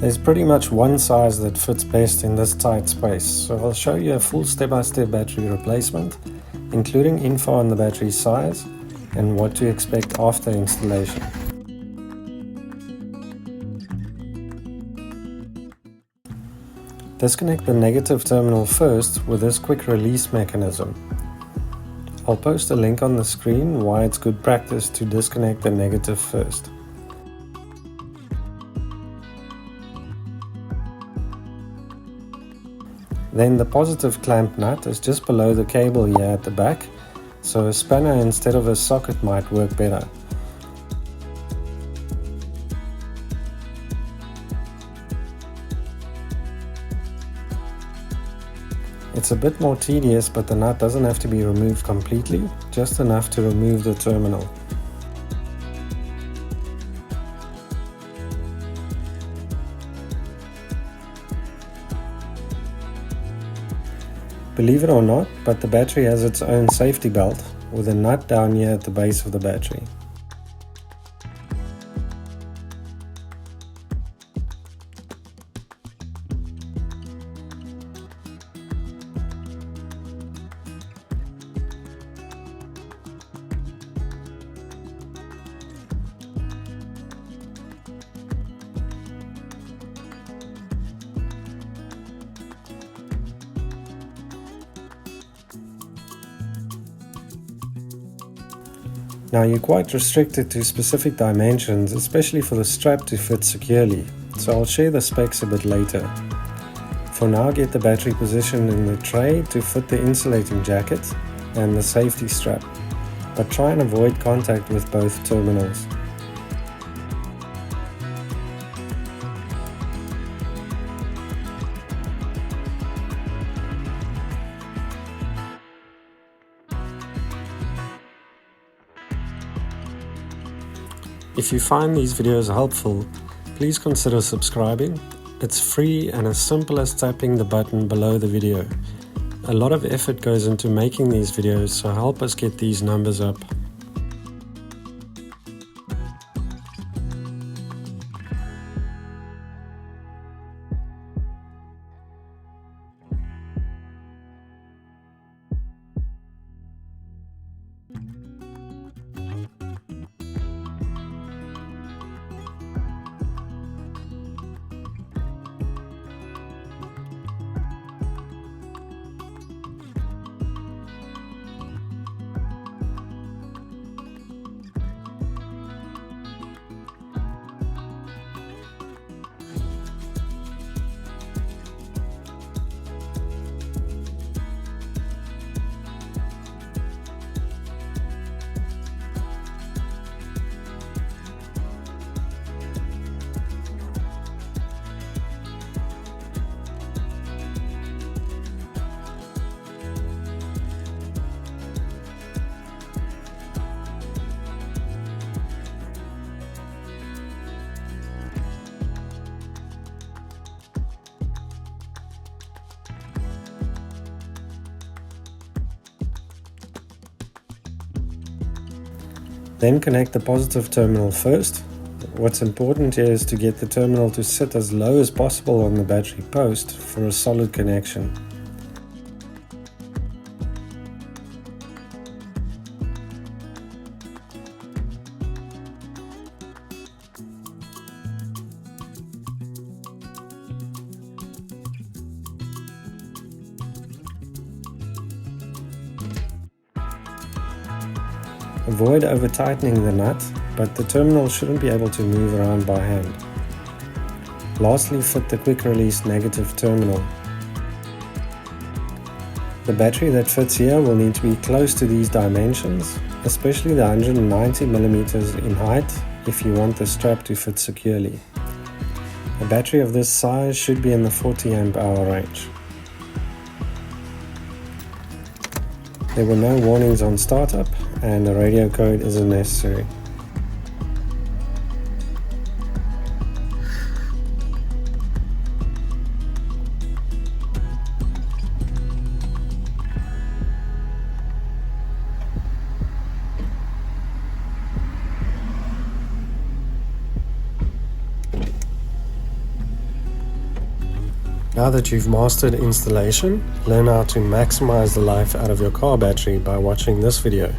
There's pretty much one size that fits best in this tight space, so I'll show you a full step-by-step battery replacement, including info on the battery size and what to expect after installation. Disconnect the negative terminal first with this quick release mechanism. I'll post a link on the screen why it's good practice to disconnect the negative first. Then the positive clamp nut is just below the cable here at the back, so a spanner instead of a socket might work better. It's a bit more tedious, but the nut doesn't have to be removed completely, just enough to remove the terminal. Believe it or not, but the battery has its own safety belt with a nut down here at the base of the battery. Now you're quite restricted to specific dimensions, especially for the strap to fit securely, so I'll share the specs a bit later. For now, get the battery positioned in the tray to fit the insulating jacket and the safety strap, but try and avoid contact with both terminals. If you find these videos helpful, please consider subscribing. It's free and as simple as tapping the button below the video. A lot of effort goes into making these videos, so help us get these numbers up. Then connect the positive terminal first. What's important here is to get the terminal to sit as low as possible on the battery post for a solid connection. Avoid over-tightening the nut, but the terminal shouldn't be able to move around by hand. Lastly, fit the quick release negative terminal. The battery that fits here will need to be close to these dimensions, especially the 190mm in height if you want the strap to fit securely. A battery of this size should be in the 40 amp hour range. There were no warnings on startup, and a radio code isn't necessary. Now that you've mastered installation, learn how to maximize the life out of your car battery by watching this video.